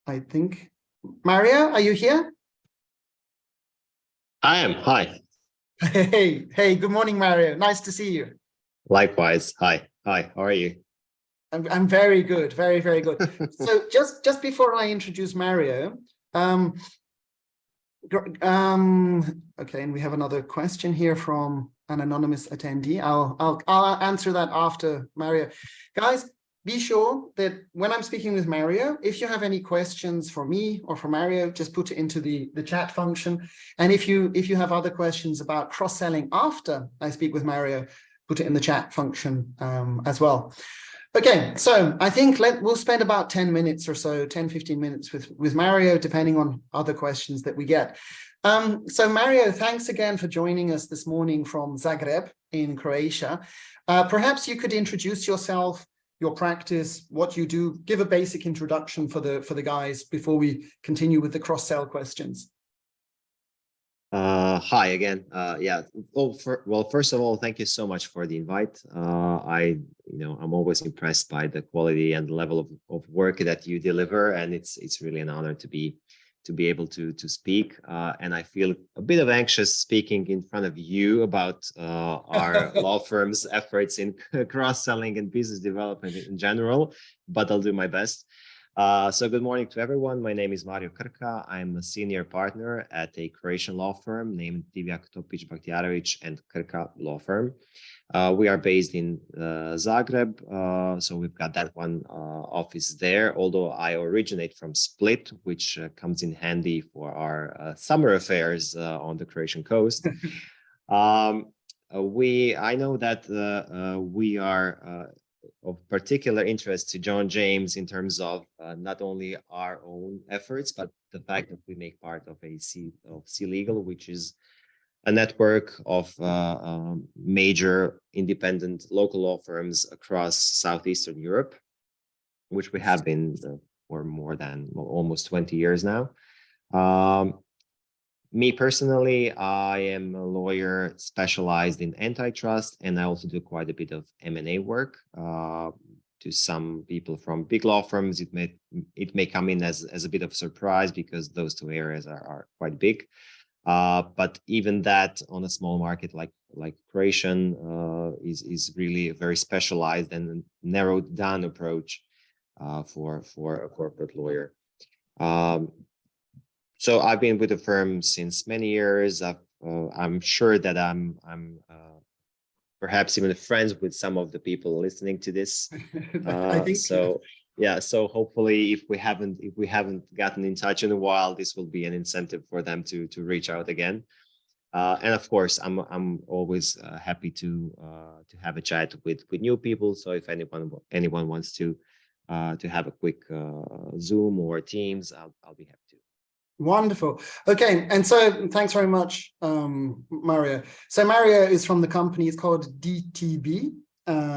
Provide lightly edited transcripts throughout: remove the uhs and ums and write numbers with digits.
I think. Mario, are you here? I am. Hi. Hey, good morning, Mario. Nice to see you. Likewise. Hi. How are you? I'm very good, very good. So just before I introduce Mario, okay, and we have another question here from an anonymous attendee. I'll answer that after Mario. Guys, be sure that when I'm speaking with Mario, if you have any questions for me or for Mario, just put it into the chat function. And if you have other questions about cross-selling after I speak with Mario, put it in the chat function as well. Okay, so I think we'll spend about 10 minutes or so, 10-15 minutes with Mario, depending on other questions that we get. So Mario, thanks again for joining us this morning from Zagreb in Croatia. Perhaps you could introduce yourself, your practice, what you do, give a basic introduction for the guys before we continue with the cross-sell questions. Hi again. Yeah. Well, first of all, thank you so much for the invite. I'm always impressed by the quality and level of work that you deliver, and it's really an honor to be able to speak. And I feel a bit of anxious speaking in front of you about our law firm's efforts in cross-selling and business development in general, but I'll do my best. So good morning to everyone. My name is Mario Krka. I'm a senior partner at a Croatian law firm named Divjak Topić Bahtijarević Krka law firm. We are based in Zagreb, so we've got that one office there, although I originate from Split, which comes in handy for our summer affairs on the Croatian coast. I know that we are of particular interest to John James in terms of not only our own efforts, but the fact that we make part of C Legal, which is a network of major independent local law firms across Southeastern Europe, which we have been for more than almost 20 years now. Me personally, I am a lawyer specialized in antitrust, and I also do quite a bit of M&A work. To some people from big law firms, it may come in as a bit of a surprise because those two areas are quite big. But even that on a small market like Croatian is really a very specialized and narrowed down approach for a corporate lawyer. So I've been with the firm since many years. I'm sure that I'm perhaps even friends with some of the people listening to this. I think so. Yeah, so hopefully, if we haven't gotten in touch in a while, this will be an incentive for them to reach out again. And of course, I'm always happy to have a chat with new people. So if anyone wants to have a quick Zoom or Teams, I'll be happy to. Wonderful. Okay, and so thanks very much, Mario. So Mario is from the company, it's called DTB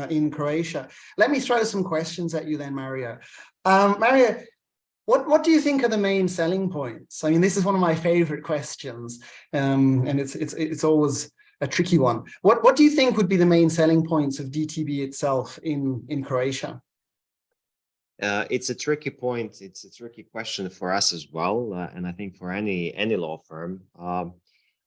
in Croatia. Let me throw some questions at you then, Mario. Mario, what do you think are the main selling points? I mean, this is one of my favorite questions, and it's always a tricky one. What do you think would be the main selling points of DTB itself in Croatia? It's a tricky point. It's a tricky question for us as well, and I think for any law firm.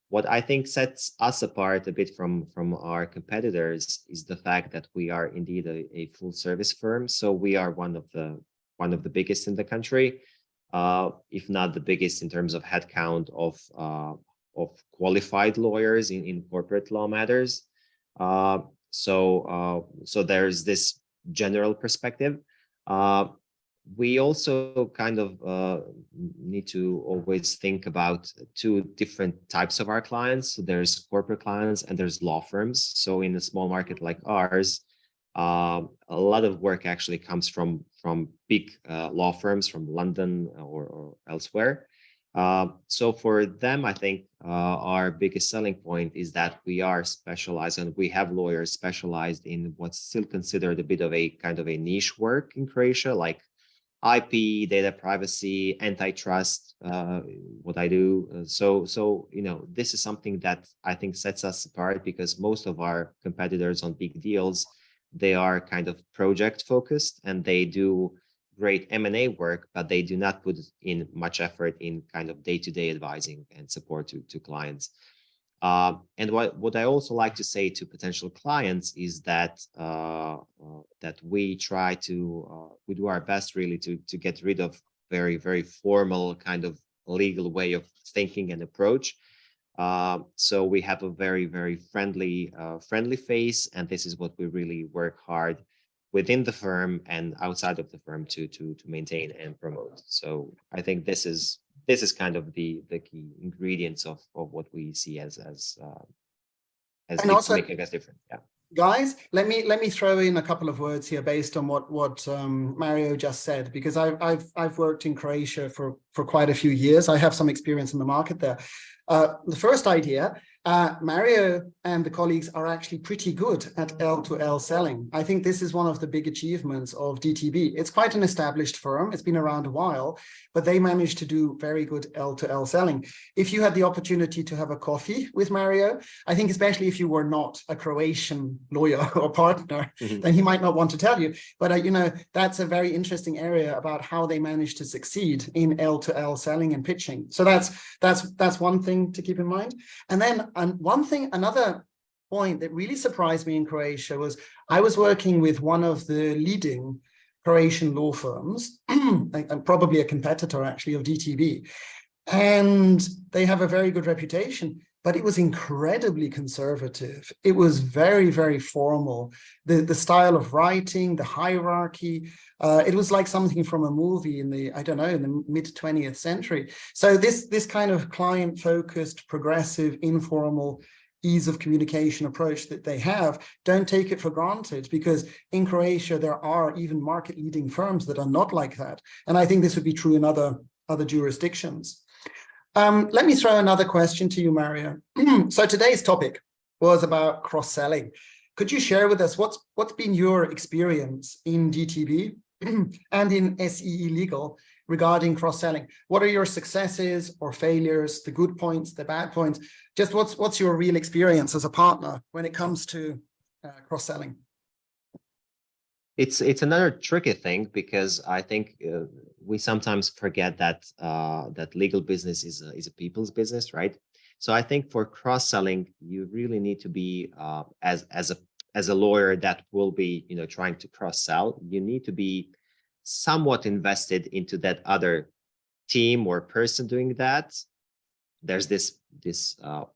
What I think sets us apart a bit from our competitors is the fact that we are indeed a full service firm. So we are one of the biggest in the country, if not the biggest in terms of headcount of qualified lawyers in corporate law matters. So there's this general perspective. We also kind of need to always think about two different types of our clients. So there's corporate clients and there's law firms. So in a small market like ours, a lot of work actually comes from big law firms from London or elsewhere. So for them, I think our biggest selling point is that we are specialized and we have lawyers specialized in what's still considered a bit of a kind of a niche work in Croatia, like IP, data privacy, antitrust, what I do. So this is something that I think sets us apart because most of our competitors on big deals, they are kind of project focused and they do great M&A work, but they do not put in much effort in kind of day-to-day advising and support to clients. And what I also like to say to potential clients is that that we try to we do our best really to get rid of very formal kind of legal way of thinking and approach. So we have a very friendly face, and this is what we really work hard within the firm and outside of the firm to maintain and promote. So I think this is kind of the key ingredients of what we see as also, making us different. Yeah. Guys, let me throw in a couple of words here based on what Mario just said, because I've worked in Croatia for quite a few years. I have some experience in the market there. The first idea, Mario and the colleagues are actually pretty good at L2L selling. I think this is one of the big achievements of DTB. It's quite an established firm. It's been around a while, but they managed to do very good L2L selling. If you had the opportunity to have a coffee with Mario, I think especially if you were not a Croatian lawyer or partner, then he might not want to tell you. But, you know, that's a very interesting area about how they managed to succeed in L2L selling and pitching. So that's one thing to keep in mind. And then another point that really surprised me in Croatia was I was working with one of the leading Croatian law firms, and probably a competitor actually of DTB. And they have a very good reputation, but it was incredibly conservative. It was very formal. The style of writing, the hierarchy, it was like something from a movie in the, I don't know, in the mid-20th century. So this kind of client-focused, progressive, informal, ease of communication approach that they have, don't take it for granted, because in Croatia, there are even market-leading firms that are not like that. And I think this would be true in other jurisdictions. Let me throw another question to you, Mario. So today's topic was about cross-selling. Could you share with us what's been your experience in DTB and in SEE Legal regarding cross-selling? What are your successes or failures, the good points, the bad points? Just what's your real experience as a partner when it comes to cross-selling? It's another tricky thing, because I think we sometimes forget that that legal business is a people's business, right? So I think for cross-selling, you really need to be as a lawyer that will be, you know, trying to cross-sell. You need to be somewhat invested into that other team or person doing that. There's this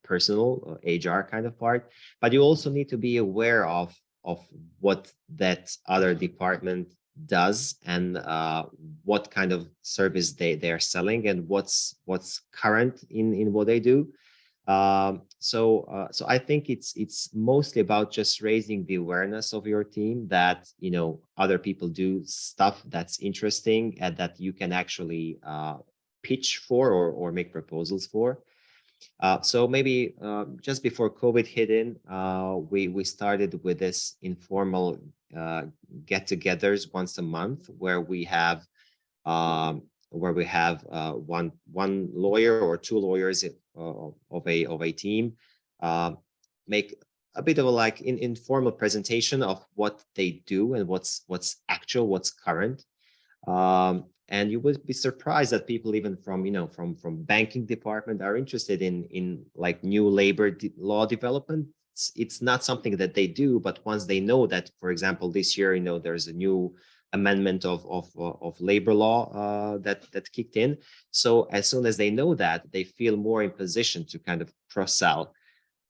personal HR kind of part, but you also need to be aware of what that other department does and what kind of service they are selling and what's current in what they do. So I think it's mostly about just raising the awareness of your team that, you know, other people do stuff that's interesting and that you can actually pitch for or make proposals for. So maybe just before COVID hit in, we started with this informal get-togethers once a month, where we have one lawyer or two lawyers of a team make a bit of a like informal presentation of what they do and what's actual, what's current. And you would be surprised that people even from banking department are interested in like new labor law development. It's not something that they do, but once they know that, for example, this year, you know, there's a new amendment of labor law that kicked in. So as soon as they know that, they feel more in position to kind of cross-sell,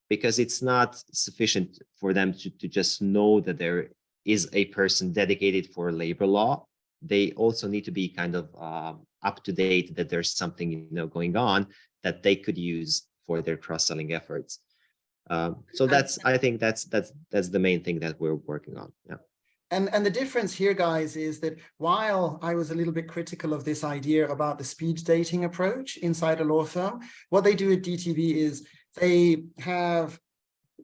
because it's not sufficient for them to just know that there is a person dedicated for labor law. They also need to be kind of up to date that there's something, you know, going on that they could use for their cross-selling efforts. So I think that's the main thing that we're working on. Yeah. And the difference here, guys, is that while I was a little bit critical of this idea about the speed dating approach inside a law firm, what they do at DTB is they have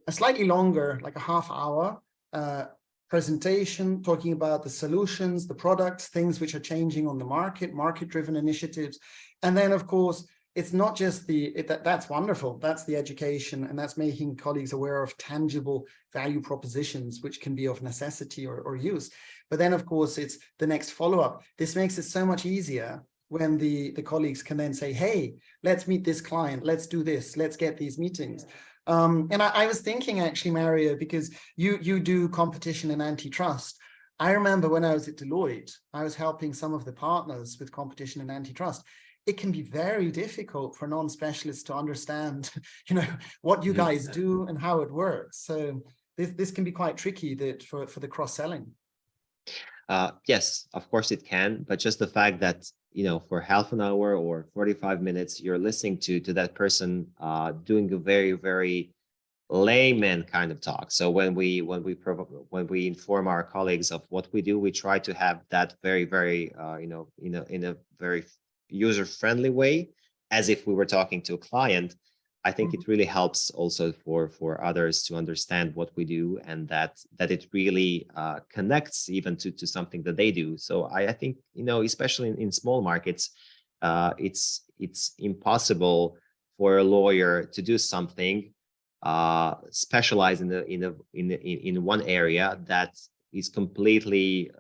a slightly longer, like a half-hour presentation talking about the solutions, the products, things which are changing on the market-driven initiatives. And then, of course, it's not just that's wonderful. That's the education, and that's making colleagues aware of tangible value propositions, which can be of necessity or use. But then, of course, it's the next follow-up. This makes it so much easier when the colleagues can then say, hey, let's meet this client, let's do this, let's get these meetings. And I was thinking, actually, Mario, because you do competition and antitrust. I remember when I was at Deloitte, I was helping some of the partners with competition and antitrust. It can be very difficult for non-specialists to understand, what you guys do and how it works. So this can be quite tricky for the cross-selling. Yes, of course it can, but just the fact that, for half an hour or 45 minutes, you're listening to that person doing a very, very layman kind of talk. So when we inform our colleagues of what we do, we try to have that very, very, in a very user-friendly way, as if we were talking to a client. I think it really helps also for others to understand what we do, and that it really connects even to something that they do. So I think, especially in small markets, it's impossible for a lawyer to do something specialized in one area that is completely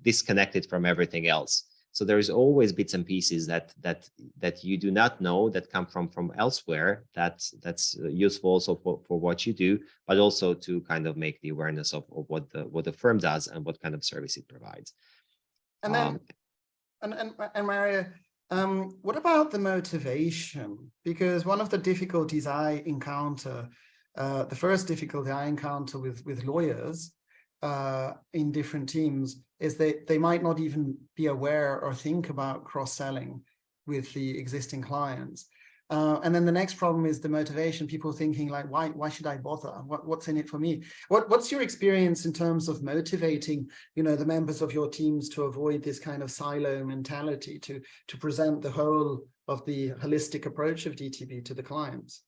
disconnected from everything else. So there is always bits and pieces that you do not know, that come from elsewhere, that's useful also for what you do, but also to kind of make the awareness of what the firm does and what kind of service it provides. And then and Mario, what about the motivation? Because one of the difficulties I encounter, the first difficulty I encounter with lawyers in different teams, is they might not even be aware or think about cross-selling with the existing clients. And then the next problem is the motivation, people thinking like, why should I bother? What's in it for me? What's your experience in terms of motivating, the members of your teams to avoid this kind of silo mentality, to present the whole of the holistic approach of DTB to the clients?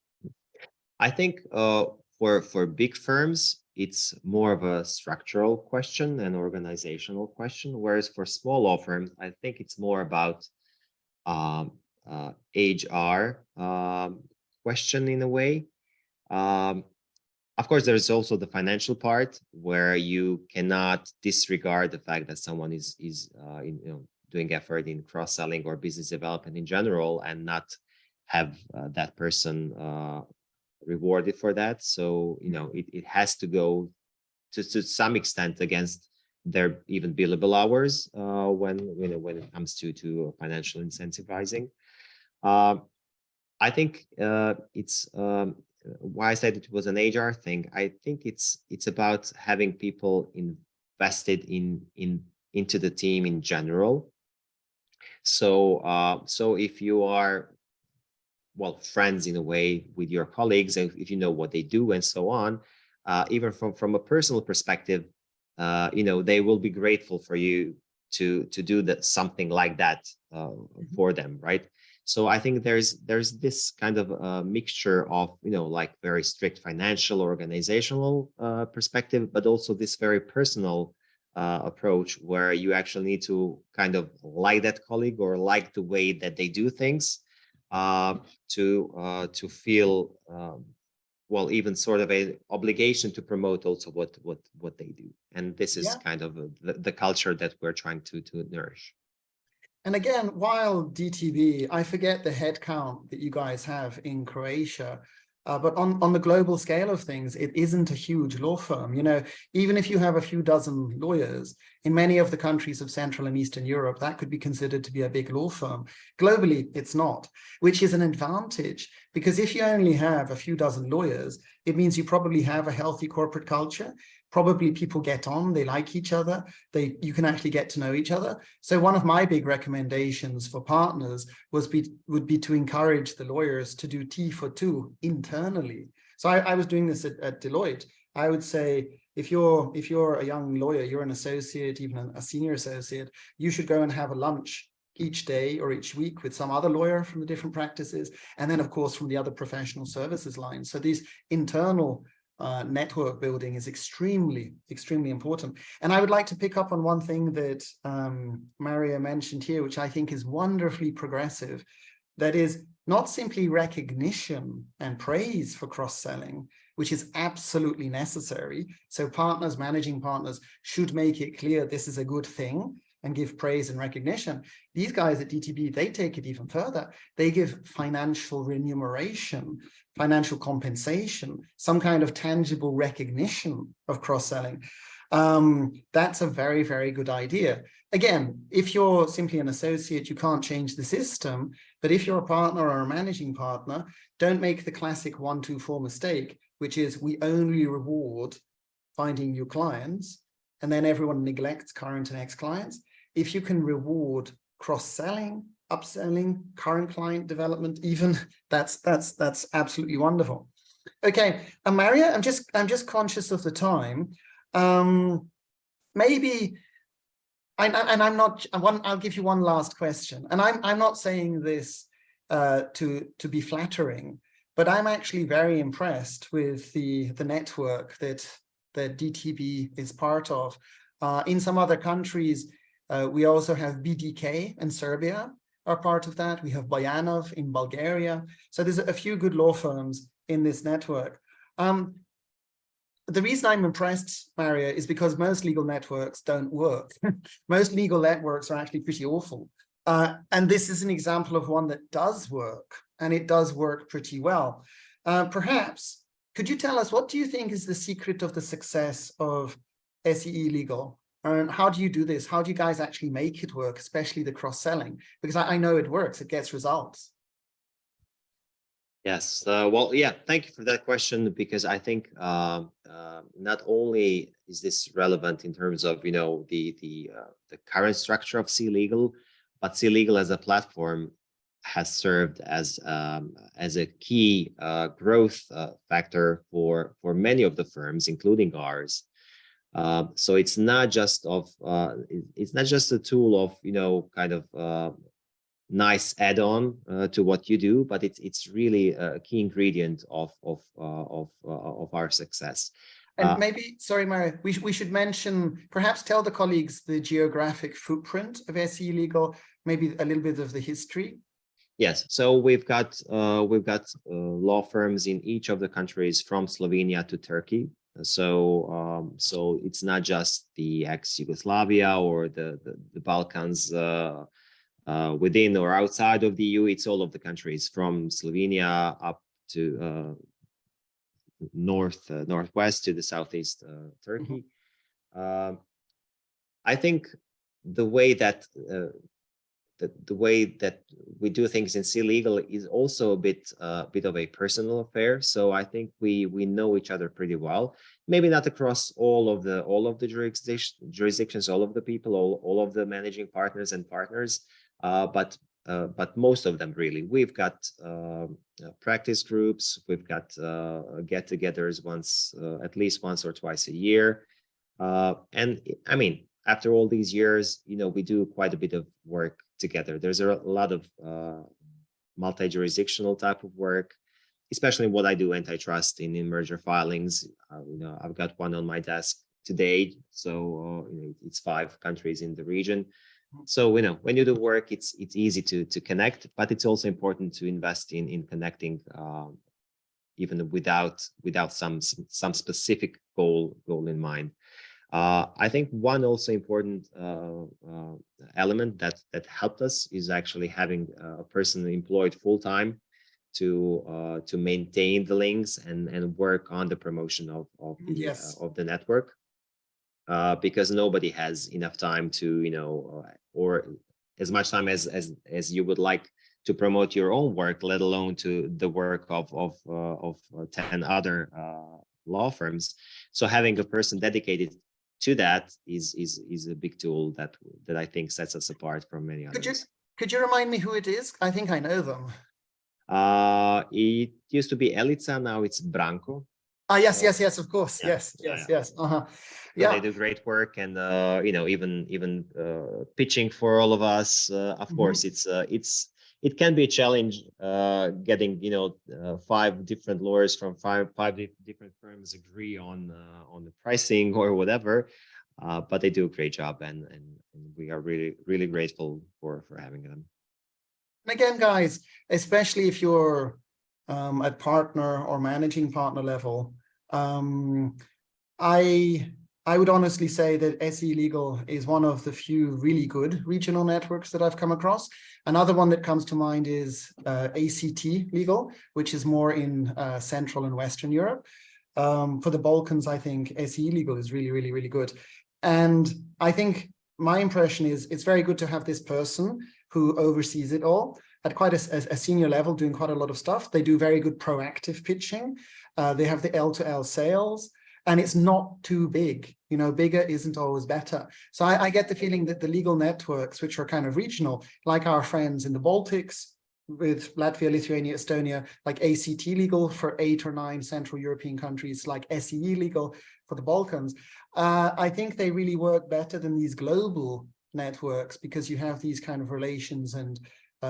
I think for big firms, it's more of a structural question, an organizational question, whereas for small law firms, I think it's more about HR question in a way. Of course, there's also the financial part, where you cannot disregard the fact that someone is doing effort in cross-selling or business development in general, and not have that person rewarded for that. So it has to go to some extent against their even billable hours when it comes to financial incentivizing. I think it's why I said it was an HR thing. I think it's about having people invested into the team in general. So if you are friends in a way with your colleagues, and if you know what they do and so on, even from a personal perspective, they will be grateful for you to do something like that for them, right? So I think there's this kind of mixture of like very strict financial organizational perspective, but also this very personal approach, where you actually need to kind of like that colleague or like the way that they do things, to feel even sort of a obligation to promote also what they do. And this is kind of the culture that we're trying to nourish. And again, while DTB, I forget the head count that you guys have in Croatia, but on the global scale of things, it isn't a huge law firm. Even if you have a few dozen lawyers, in many of the countries of Central and Eastern Europe, that could be considered to be a big law firm. Globally, it's not, which is an advantage, because if you only have a few dozen lawyers, it means you probably have a healthy corporate culture. Probably people get on, they like each other, you can actually get to know each other. So one of my big recommendations for partners would be to encourage the lawyers to do T for two internally. So I was doing this at Deloitte. I would say, if you're a young lawyer, you're an associate, even a senior associate, you should go and have a lunch each day or each week with some other lawyer from the different practices, and then of course from the other professional services lines. So these internal network building is extremely, extremely important. And I would like to pick up on one thing that Mario mentioned here, which I think is wonderfully progressive. that is not simply recognition and praise for cross-selling, which is absolutely necessary. So partners, managing partners should make it clear this is a good thing and give praise and recognition. These guys at DTB, they take it even further. They give financial remuneration, financial compensation, some kind of tangible recognition of cross-selling. That's a very, very good idea. Again, if you're simply an associate, you can't change the system. But if you're a partner or a managing partner, don't make the classic 1-2-4 mistake, which is we only reward finding new clients, and then everyone neglects current and ex-clients. If you can reward cross-selling, upselling, current client development, even that's absolutely wonderful. Okay, and Mario, I'm just conscious of the time. Maybe, I'll give you one last question, and I'm not saying this to be flattering, but I'm actually very impressed with the network that DTB is part of. In some other countries, we also have BDK in Serbia are part of that. We have Bojanov in Bulgaria. So there's a few good law firms in this network. The reason I'm impressed, Mario, is because most legal networks don't work. Most legal networks are actually pretty awful. And this is an example of one that does work, and it does work pretty well. Perhaps, could you tell us, what do you think is the secret of the success of SEE Legal? And how do you do this? How do you guys actually make it work, especially the cross-selling? Because I know it works, it gets results. Yes, well, yeah, thank you for that question, because I think not only is this relevant in terms of, you know, the current structure of SEE Legal, but SEE Legal as a platform has served as a key growth factor for many of the firms, including ours. So it's not just a tool of, you know, kind of nice add-on to what you do, but it's really a key ingredient of our success. And maybe, sorry, Mario, we should mention, perhaps tell the colleagues the geographic footprint of SEE Legal, maybe a little bit of the history. Yes, so we've got law firms in each of the countries from Slovenia to Turkey. So so it's not just the ex-Yugoslavia or the Balkans within or outside of the EU. It's all of the countries from Slovenia up to northwest to the southeast Turkey. Mm-hmm. I think the way that we do things in SEE Legal is also a bit of a personal affair. So I think we know each other pretty well. Maybe not across all of the jurisdictions, all of the people, all of the managing partners and partners, but most of them really. We've got practice groups. We've got get-togethers at least once or twice a year, and I mean, after all these years, you know, we do quite a bit of work together. There's a lot of multi-jurisdictional type of work, especially what I do, antitrust in merger filings. You know, I've got one on my desk today, so you know, it's 5 countries in the region. So, you know, when you do work, it's easy to connect, but it's also important to invest in connecting, even without some specific goal in mind. I think one also important element that helped us is actually having a person employed full-time to maintain the links and work on the promotion of the network, because nobody has enough time to, you know, or as much time as you would like to promote your own work, let alone to the work of 10 other law firms. So having a person dedicated to that is a big tool that I think sets us apart from many others. Could you remind me who it is? I think I know them. It used to be Elica, now it's Branko. Yes, of course. Yeah. Yes. So they do great work, and you know, even pitching for all of us. Of course, it can be a challenge getting, you know, 5 different lawyers from five different firms agree on the pricing or whatever, but they do a great job, and we are really grateful for having them. And again, guys, especially if you're at partner or managing partner level, I would honestly say that SE Legal is one of the few really good regional networks that I've come across. Another one that comes to mind is ACT Legal, which is more in Central and Western Europe. For the Balkans, I think SE Legal is really, really, really good. And I think my impression is it's very good to have this person who oversees it all at quite a senior level, doing quite a lot of stuff. They do very good proactive pitching. They have the L2L sales. And it's not too big, you know, bigger isn't always better. So I get the feeling that the legal networks, which are kind of regional, like our friends in the Baltics, with Latvia, Lithuania, Estonia, like ACT Legal for 8 or 9 Central European countries, like SEE Legal for the Balkans, I think they really work better than these global networks because you have these kind of relations and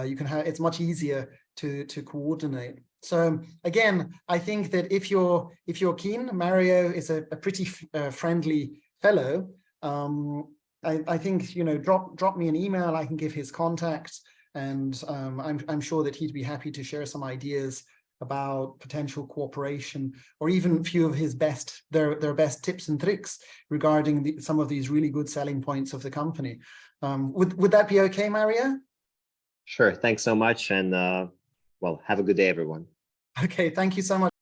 you can have, it's much easier to coordinate. So again, I think that if you're keen, Mario is a pretty friendly fellow. I think, you know, drop me an email. I can give his contacts, and I'm sure that he'd be happy to share some ideas about potential cooperation, or even a few of his their best tips and tricks regarding some of these really good selling points of the company. Would that be okay, Mario? Sure. Thanks so much. And well, have a good day, everyone. Okay, thank you so much.